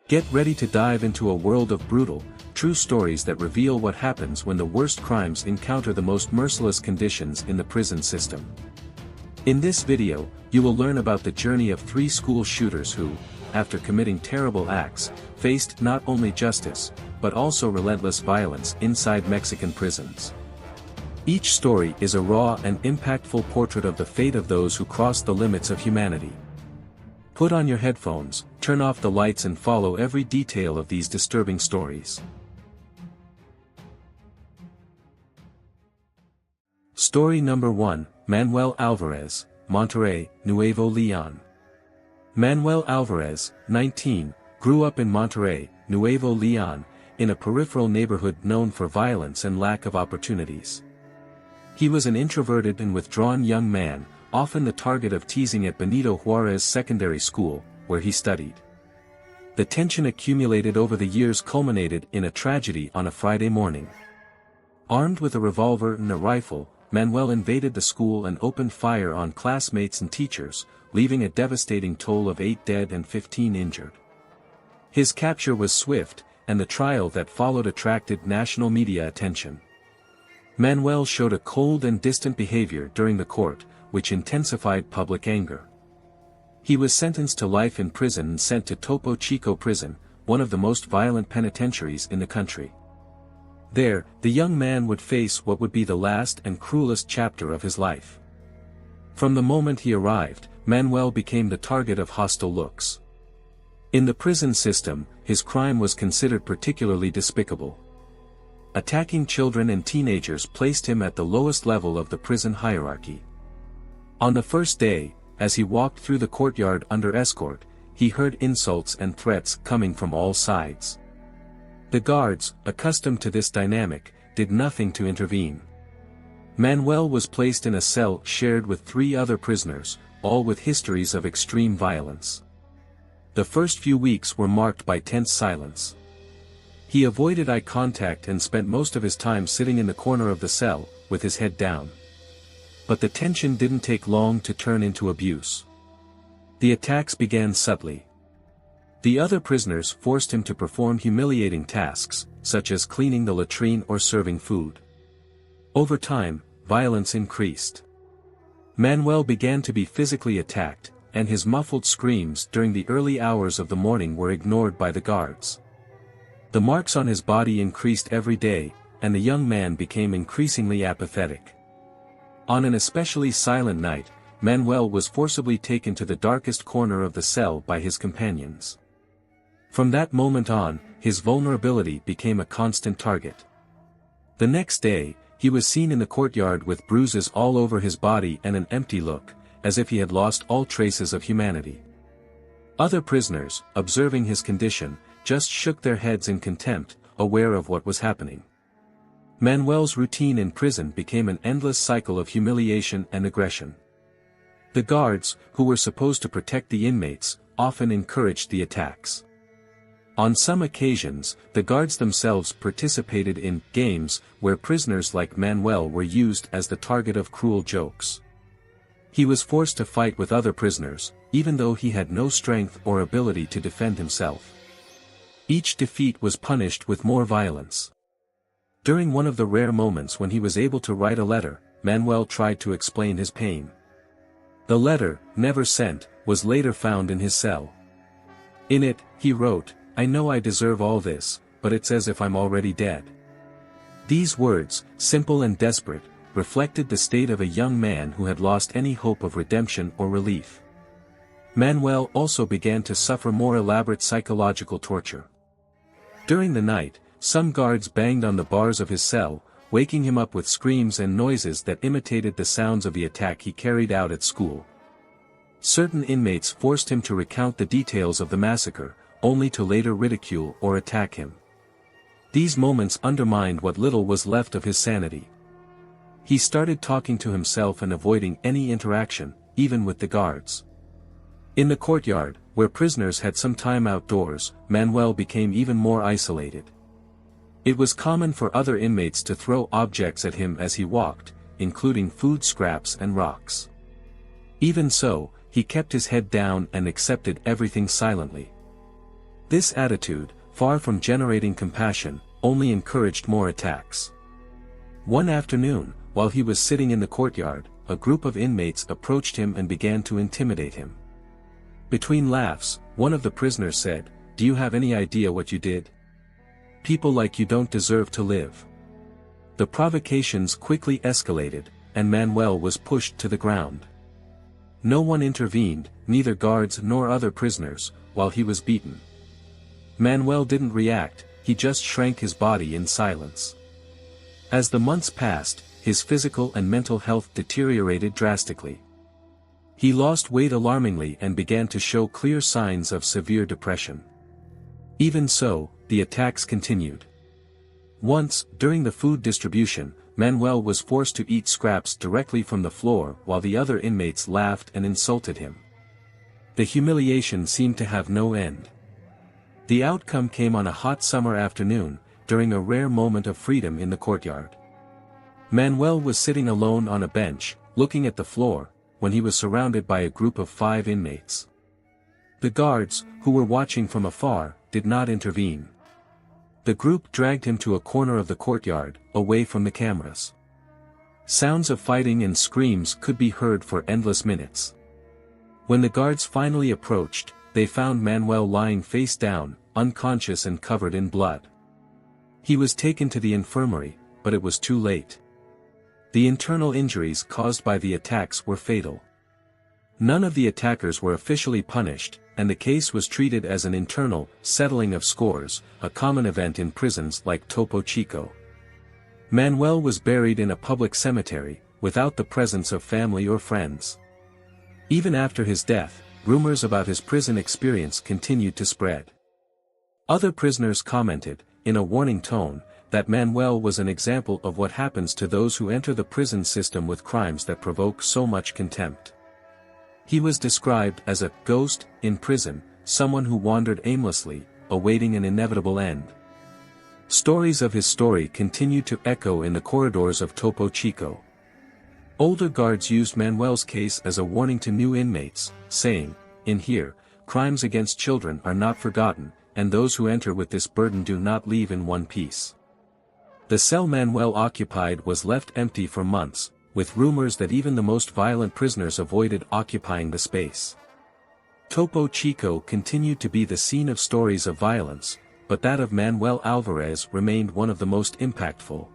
Get ready to dive into a world of brutal, true stories that reveal what happens when the worst crimes encounter the most merciless conditions in the prison system. In this video, you will learn about the journey of 3 school shooters who, after committing terrible acts, faced not only justice, but also relentless violence inside Mexican prisons. Each story is a raw and impactful portrait of the fate of those who cross the limits of humanity. Put on your headphones, turn off the lights and follow every detail of these disturbing stories. Story number 1, Manuel Alvarez, Monterrey, Nuevo Leon. Manuel Alvarez, 19, grew up in Monterrey, Nuevo Leon, in a peripheral neighborhood known for violence and lack of opportunities. He was an introverted and withdrawn young man, often the target of teasing at Benito Juarez Secondary School, where he studied. The tension accumulated over the years culminated in a tragedy on a Friday morning. Armed with a revolver and a rifle, Manuel invaded the school and opened fire on classmates and teachers, leaving a devastating toll of 8 dead and 15 injured. His capture was swift, and the trial that followed attracted national media attention. Manuel showed a cold and distant behavior during the court, which intensified public anger. He was sentenced to life in prison and sent to Topo Chico prison, one of the most violent penitentiaries in the country. There, the young man would face what would be the last and cruelest chapter of his life. From the moment he arrived, Manuel became the target of hostile looks. In the prison system, his crime was considered particularly despicable. Attacking children and teenagers placed him at the lowest level of the prison hierarchy. On the first day, as he walked through the courtyard under escort, he heard insults and threats coming from all sides. The guards, accustomed to this dynamic, did nothing to intervene. Manuel was placed in a cell shared with 3 other prisoners, all with histories of extreme violence. The first few weeks were marked by tense silence. He avoided eye contact and spent most of his time sitting in the corner of the cell, with his head down. But the tension didn't take long to turn into abuse. The attacks began subtly. The other prisoners forced him to perform humiliating tasks, such as cleaning the latrine or serving food. Over time, violence increased. Manuel began to be physically attacked, and his muffled screams during the early hours of the morning were ignored by the guards. The marks on his body increased every day, and the young man became increasingly apathetic. On an especially silent night, Manuel was forcibly taken to the darkest corner of the cell by his companions. From that moment on, his vulnerability became a constant target. The next day, he was seen in the courtyard with bruises all over his body and an empty look, as if he had lost all traces of humanity. Other prisoners, observing his condition, just shook their heads in contempt, aware of what was happening. Manuel's routine in prison became an endless cycle of humiliation and aggression. The guards, who were supposed to protect the inmates, often encouraged the attacks. On some occasions, the guards themselves participated in games where prisoners like Manuel were used as the target of cruel jokes. He was forced to fight with other prisoners, even though he had no strength or ability to defend himself. Each defeat was punished with more violence. During one of the rare moments when he was able to write a letter, Manuel tried to explain his pain. The letter, never sent, was later found in his cell. In it, he wrote, "I know I deserve all this, but it's as if I'm already dead." These words, simple and desperate, reflected the state of a young man who had lost any hope of redemption or relief. Manuel also began to suffer more elaborate psychological torture. During the night, some guards banged on the bars of his cell, waking him up with screams and noises that imitated the sounds of the attack he carried out at school. Certain inmates forced him to recount the details of the massacre, only to later ridicule or attack him. These moments undermined what little was left of his sanity. He started talking to himself and avoiding any interaction, even with the guards. In the courtyard, where prisoners had some time outdoors, Manuel became even more isolated. It was common for other inmates to throw objects at him as he walked, including food scraps and rocks. Even so, he kept his head down and accepted everything silently. This attitude, far from generating compassion, only encouraged more attacks. One afternoon, while he was sitting in the courtyard, a group of inmates approached him and began to intimidate him. Between laughs, one of the prisoners said, "Do you have any idea what you did? People like you don't deserve to live." The provocations quickly escalated, and Manuel was pushed to the ground. No one intervened, neither guards nor other prisoners, while he was beaten. Manuel didn't react, he just shrank his body in silence. As the months passed, his physical and mental health deteriorated drastically. He lost weight alarmingly and began to show clear signs of severe depression. Even so, the attacks continued. Once, during the food distribution, Manuel was forced to eat scraps directly from the floor while the other inmates laughed and insulted him. The humiliation seemed to have no end. The outcome came on a hot summer afternoon, during a rare moment of freedom in the courtyard. Manuel was sitting alone on a bench, looking at the floor, when he was surrounded by a group of 5 inmates. The guards, who were watching from afar, did not intervene. The group dragged him to a corner of the courtyard, away from the cameras. Sounds of fighting and screams could be heard for endless minutes. When the guards finally approached, they found Manuel lying face down, unconscious and covered in blood. He was taken to the infirmary, but it was too late. The internal injuries caused by the attacks were fatal. None of the attackers were officially punished, and the case was treated as an internal settling of scores, a common event in prisons like Topo Chico. Manuel was buried in a public cemetery, without the presence of family or friends. Even after his death, rumors about his prison experience continued to spread. Other prisoners commented, in a warning tone, that Manuel was an example of what happens to those who enter the prison system with crimes that provoke so much contempt. He was described as a ghost in prison, someone who wandered aimlessly, awaiting an inevitable end. Stories of his story continued to echo in the corridors of Topo Chico. Older guards used Manuel's case as a warning to new inmates, saying, "In here, crimes against children are not forgotten, and those who enter with this burden do not leave in one piece." The cell Manuel occupied was left empty for months, with rumors that even the most violent prisoners avoided occupying the space. Topo Chico continued to be the scene of stories of violence, but that of Manuel Alvarez remained one of the most impactful.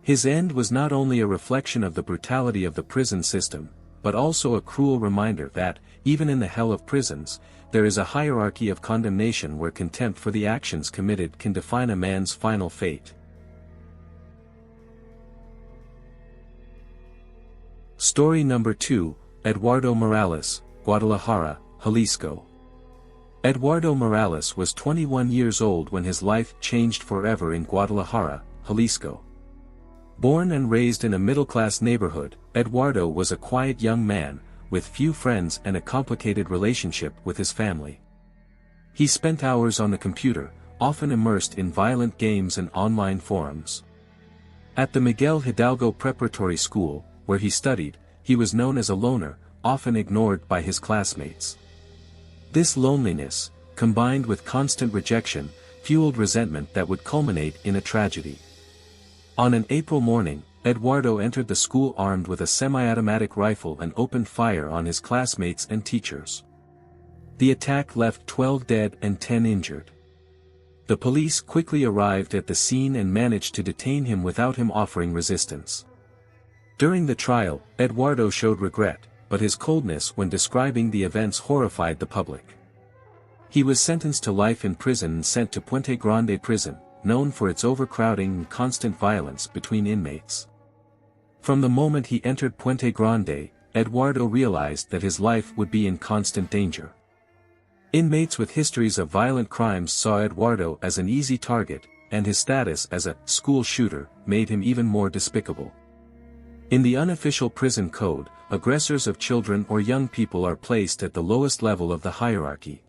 His end was not only a reflection of the brutality of the prison system, but also a cruel reminder that, even in the hell of prisons, there is a hierarchy of condemnation where contempt for the actions committed can define a man's final fate. Story number 2, Eduardo Morales, Guadalajara, Jalisco. Eduardo Morales was 21 years old when his life changed forever in Guadalajara, Jalisco. Born and raised in a middle-class neighborhood, Eduardo was a quiet young man, with few friends and a complicated relationship with his family. He spent hours on the computer, often immersed in violent games and online forums. At the Miguel Hidalgo Preparatory School, where he studied, he was known as a loner, often ignored by his classmates. This loneliness, combined with constant rejection, fueled resentment that would culminate in a tragedy. On an April morning, Eduardo entered the school armed with a semi-automatic rifle and opened fire on his classmates and teachers. The attack left 12 dead and 10 injured. The police quickly arrived at the scene and managed to detain him without him offering resistance. During the trial, Eduardo showed regret, but his coldness when describing the events horrified the public. He was sentenced to life in prison and sent to Puente Grande prison, known for its overcrowding and constant violence between inmates. From the moment he entered Puente Grande, Eduardo realized that his life would be in constant danger. Inmates with histories of violent crimes saw Eduardo as an easy target, and his status as a school shooter made him even more despicable. In the unofficial prison code, aggressors of children or young people are placed at the lowest level of the hierarchy.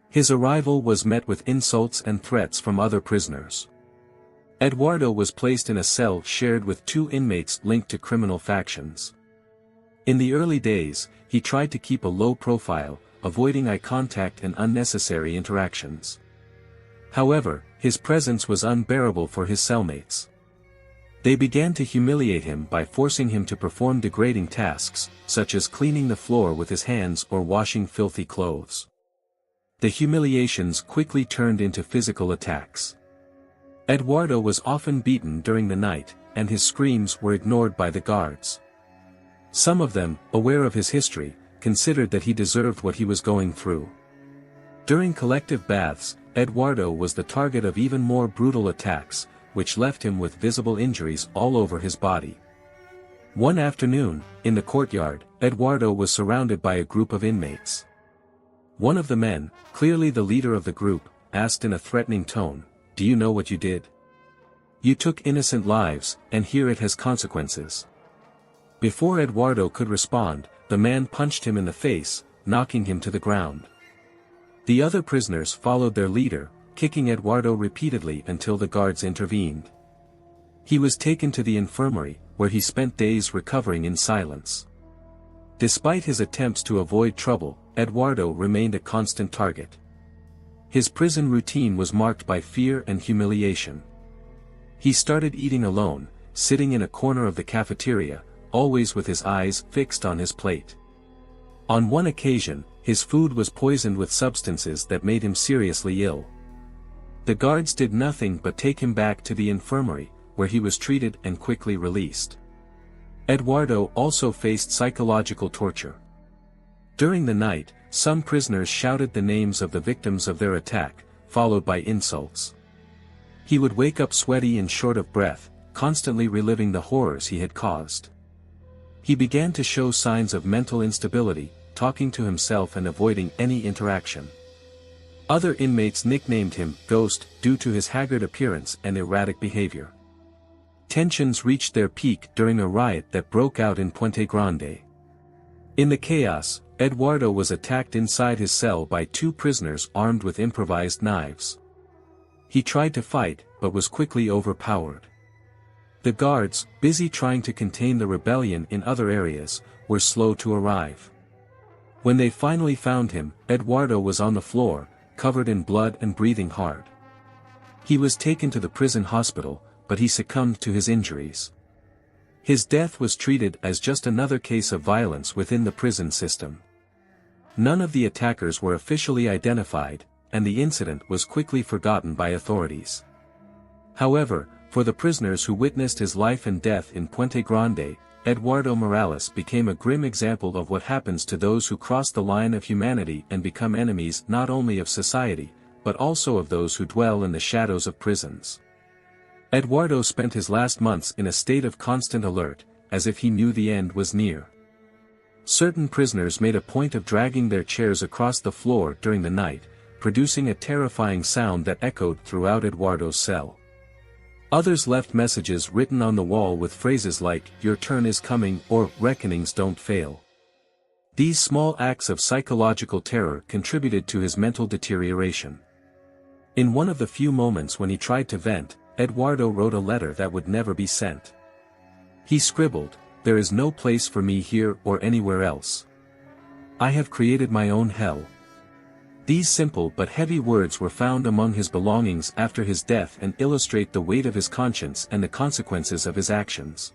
His arrival was met with insults and threats from other prisoners. Eduardo was placed in a cell shared with 2 inmates linked to criminal factions. In the early days, he tried to keep a low profile, avoiding eye contact and unnecessary interactions. However, his presence was unbearable for his cellmates. They began to humiliate him by forcing him to perform degrading tasks, such as cleaning the floor with his hands or washing filthy clothes. The humiliations quickly turned into physical attacks. Eduardo was often beaten during the night, and his screams were ignored by the guards. Some of them, aware of his history, considered that he deserved what he was going through. During collective baths, Eduardo was the target of even more brutal attacks, which left him with visible injuries all over his body. One afternoon, in the courtyard, Eduardo was surrounded by a group of inmates. One of the men, clearly the leader of the group, asked in a threatening tone, "Do you know what you did? You took innocent lives, and here it has consequences." Before Eduardo could respond, the man punched him in the face, knocking him to the ground. The other prisoners followed their leader, kicking Eduardo repeatedly until the guards intervened. He was taken to the infirmary, where he spent days recovering in silence. Despite his attempts to avoid trouble, Eduardo remained a constant target. His prison routine was marked by fear and humiliation. He started eating alone, sitting in a corner of the cafeteria, always with his eyes fixed on his plate. On one occasion, his food was poisoned with substances that made him seriously ill. The guards did nothing but take him back to the infirmary, where he was treated and quickly released. Eduardo also faced psychological torture. During the night, some prisoners shouted the names of the victims of their attack, followed by insults. He would wake up sweaty and short of breath, constantly reliving the horrors he had caused. He began to show signs of mental instability, talking to himself and avoiding any interaction. Other inmates nicknamed him Ghost due to his haggard appearance and erratic behavior. Tensions reached their peak during a riot that broke out in Puente Grande. In the chaos, Eduardo was attacked inside his cell by two prisoners armed with improvised knives. He tried to fight, but was quickly overpowered. The guards, busy trying to contain the rebellion in other areas, were slow to arrive. When they finally found him, Eduardo was on the floor, covered in blood and breathing hard. He was taken to the prison hospital, but he succumbed to his injuries. His death was treated as just another case of violence within the prison system. None of the attackers were officially identified, and the incident was quickly forgotten by authorities. However, for the prisoners who witnessed his life and death in Puente Grande, Eduardo Morales became a grim example of what happens to those who cross the line of humanity and become enemies not only of society, but also of those who dwell in the shadows of prisons. Eduardo spent his last months in a state of constant alert, as if he knew the end was near. Certain prisoners made a point of dragging their chairs across the floor during the night, producing a terrifying sound that echoed throughout Eduardo's cell. Others left messages written on the wall with phrases like, "Your turn is coming," or "Reckonings don't fail." These small acts of psychological terror contributed to his mental deterioration. In one of the few moments when he tried to vent, Eduardo wrote a letter that would never be sent. He scribbled, "There is no place for me here or anywhere else. I have created my own hell." These simple but heavy words were found among his belongings after his death and illustrate the weight of his conscience and the consequences of his actions.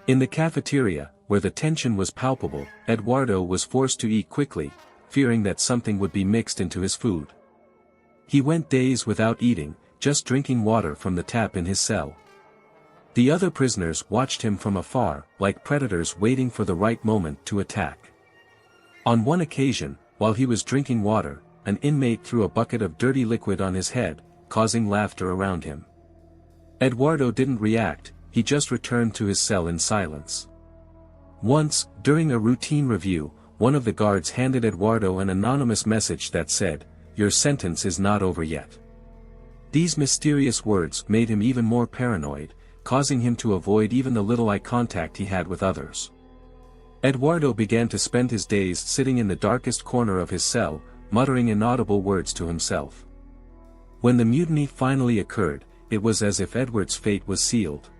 In the cafeteria, where the tension was palpable, Eduardo was forced to eat quickly, fearing that something would be mixed into his food. He went days without eating, just drinking water from the tap in his cell. The other prisoners watched him from afar, like predators waiting for the right moment to attack. On one occasion, while he was drinking water, an inmate threw a bucket of dirty liquid on his head, causing laughter around him. Eduardo didn't react, he just returned to his cell in silence. Once, during a routine review, one of the guards handed Eduardo an anonymous message that said, "Your sentence is not over yet." These mysterious words made him even more paranoid, causing him to avoid even the little eye contact he had with others. Eduardo began to spend his days sitting in the darkest corner of his cell, muttering inaudible words to himself. When the mutiny finally occurred, it was as if Edward's fate was sealed.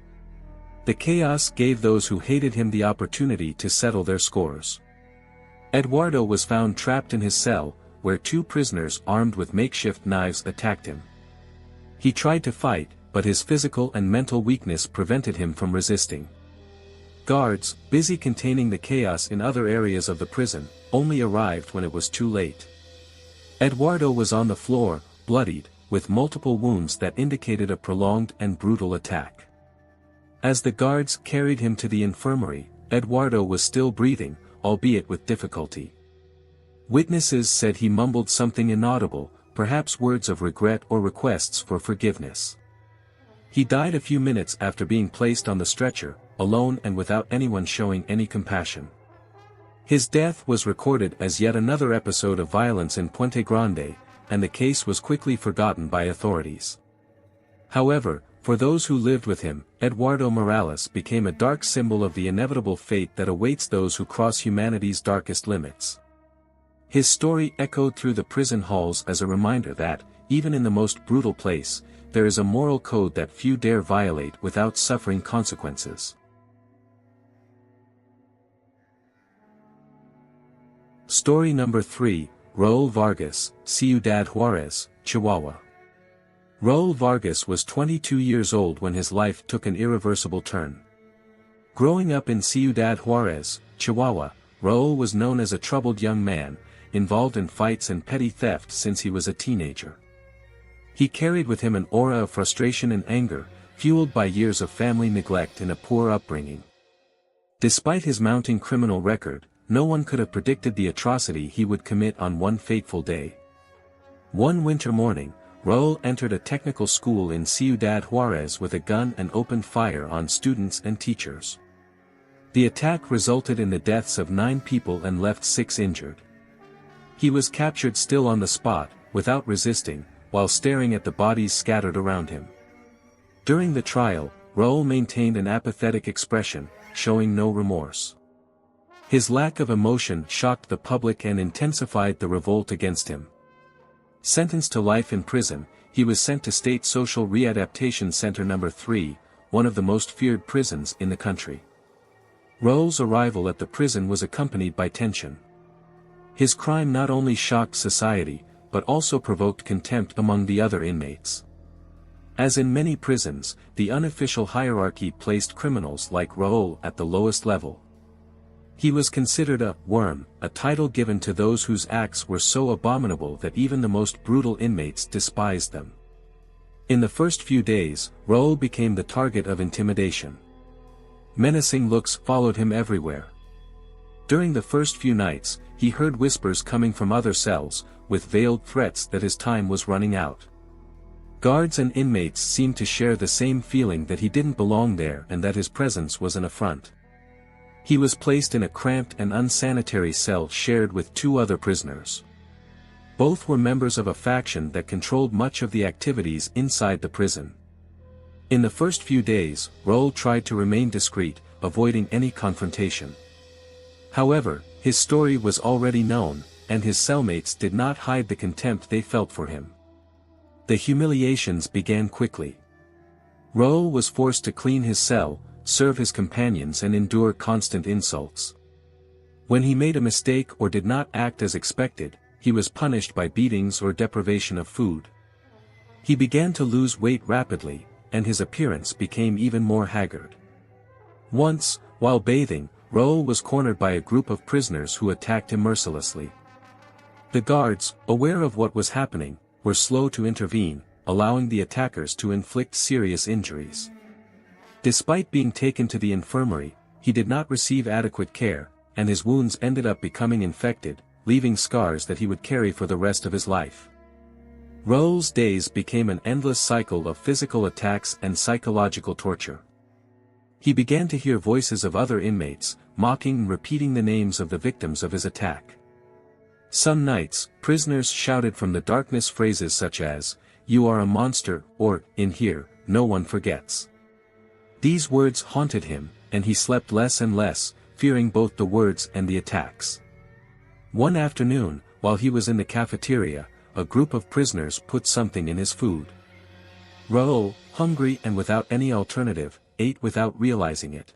The chaos gave those who hated him the opportunity to settle their scores. Eduardo was found trapped in his cell, where two prisoners armed with makeshift knives attacked him. He tried to fight, but his physical and mental weakness prevented him from resisting. Guards, busy containing the chaos in other areas of the prison, only arrived when it was too late. Eduardo was on the floor, bloodied, with multiple wounds that indicated a prolonged and brutal attack. As the guards carried him to the infirmary, Eduardo was still breathing, albeit with difficulty. Witnesses said he mumbled something inaudible, perhaps words of regret or requests for forgiveness. He died a few minutes after being placed on the stretcher, alone and without anyone showing any compassion. His death was recorded as yet another episode of violence in Puente Grande, and the case was quickly forgotten by authorities. However, for those who lived with him, Eduardo Morales became a dark symbol of the inevitable fate that awaits those who cross humanity's darkest limits. His story echoed through the prison halls as a reminder that, even in the most brutal place, there is a moral code that few dare violate without suffering consequences. Story number 3, Raul Vargas, Ciudad Juarez, Chihuahua. Raul Vargas was 22 years old when his life took an irreversible turn. Growing up in Ciudad Juarez, Chihuahua, Raul was known as a troubled young man, involved in fights and petty theft since he was a teenager. He carried with him an aura of frustration and anger, fueled by years of family neglect and a poor upbringing. Despite his mounting criminal record, no one could have predicted the atrocity he would commit on one fateful day. One winter morning, Raul entered a technical school in Ciudad Juarez with a gun and opened fire on students and teachers. The attack resulted in the deaths of 9 people and left 6 injured. He was captured still on the spot, without resisting, while staring at the bodies scattered around him. During the trial, Raul maintained an apathetic expression, showing no remorse. His lack of emotion shocked the public and intensified the revolt against him. Sentenced to life in prison, he was sent to State Social Readaptation Center No. 3, one of the most feared prisons in the country. Raul's arrival at the prison was accompanied by tension. His crime not only shocked society, but also provoked contempt among the other inmates. As in many prisons, the unofficial hierarchy placed criminals like Raul at the lowest level. He was considered a worm, a title given to those whose acts were so abominable that even the most brutal inmates despised them. In the first few days, Raul became the target of intimidation. Menacing looks followed him everywhere. During the first few nights, he heard whispers coming from other cells, with veiled threats that his time was running out. Guards and inmates seemed to share the same feeling that he didn't belong there and that his presence was an affront. He was placed in a cramped and unsanitary cell shared with 2 other prisoners. Both were members of a faction that controlled much of the activities inside the prison. In the first few days, Raul tried to remain discreet, avoiding any confrontation. However, his story was already known, and his cellmates did not hide the contempt they felt for him. The humiliations began quickly. Raul was forced to clean his cell, serve his companions and endure constant insults. When he made a mistake or did not act as expected, he was punished by beatings or deprivation of food. He began to lose weight rapidly, and his appearance became even more haggard. Once, while bathing, Raul was cornered by a group of prisoners who attacked him mercilessly. The guards, aware of what was happening, were slow to intervene, allowing the attackers to inflict serious injuries. Despite being taken to the infirmary, he did not receive adequate care, and his wounds ended up becoming infected, leaving scars that he would carry for the rest of his life. Raul's days became an endless cycle of physical attacks and psychological torture. He began to hear voices of other inmates, mocking and repeating the names of the victims of his attack. Some nights, prisoners shouted from the darkness phrases such as, "You are a monster," or, "In here, no one forgets." These words haunted him, and he slept less and less, fearing both the words and the attacks. One afternoon, while he was in the cafeteria, a group of prisoners put something in his food. Raul, hungry and without any alternative, ate without realizing it.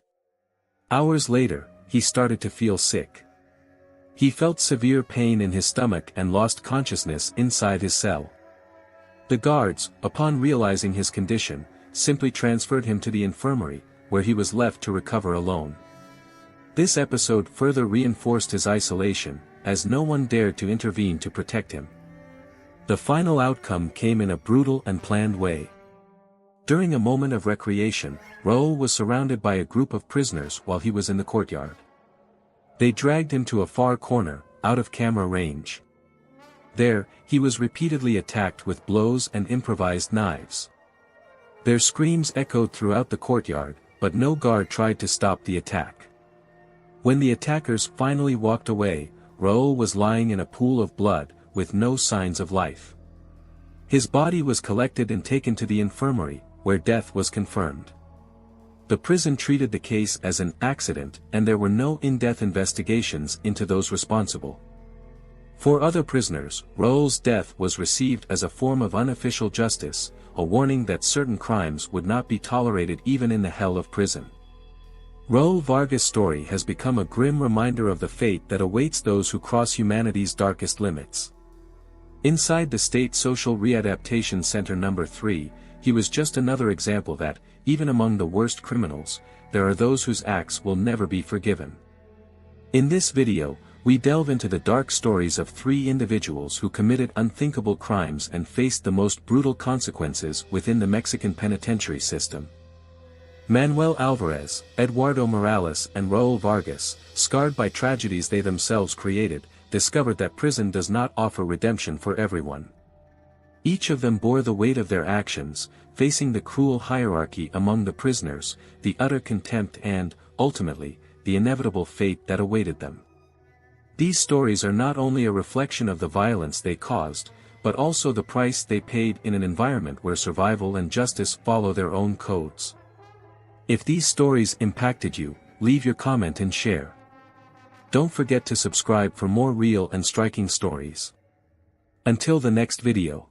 Hours later, he started to feel sick. He felt severe pain in his stomach and lost consciousness inside his cell. The guards, upon realizing his condition, simply transferred him to the infirmary, where he was left to recover alone. This episode further reinforced his isolation, as no one dared to intervene to protect him. The final outcome came in a brutal and planned way. During a moment of recreation, Raoul was surrounded by a group of prisoners while he was in the courtyard. They dragged him to a far corner, out of camera range. There, he was repeatedly attacked with blows and improvised knives. Their screams echoed throughout the courtyard, but no guard tried to stop the attack. When the attackers finally walked away, Raoul was lying in a pool of blood, with no signs of life. His body was collected and taken to the infirmary, where death was confirmed. The prison treated the case as an accident, and there were no in-depth investigations into those responsible. For other prisoners, Raoul's death was received as a form of unofficial justice, a warning that certain crimes would not be tolerated even in the hell of prison. Raoul Vargas' story has become a grim reminder of the fate that awaits those who cross humanity's darkest limits. Inside the State Social Readaptation Center No. 3, he was just another example that, even among the worst criminals, there are those whose acts will never be forgiven. In this video, we delve into the dark stories of 3 individuals who committed unthinkable crimes and faced the most brutal consequences within the Mexican penitentiary system. Manuel Alvarez, Eduardo Morales and Raoul Vargas, scarred by tragedies they themselves created, discovered that prison does not offer redemption for everyone. Each of them bore the weight of their actions, facing the cruel hierarchy among the prisoners, the utter contempt and, ultimately, the inevitable fate that awaited them. These stories are not only a reflection of the violence they caused, but also the price they paid in an environment where survival and justice follow their own codes. If these stories impacted you, leave your comment and share. Don't forget to subscribe for more real and striking stories. Until the next video.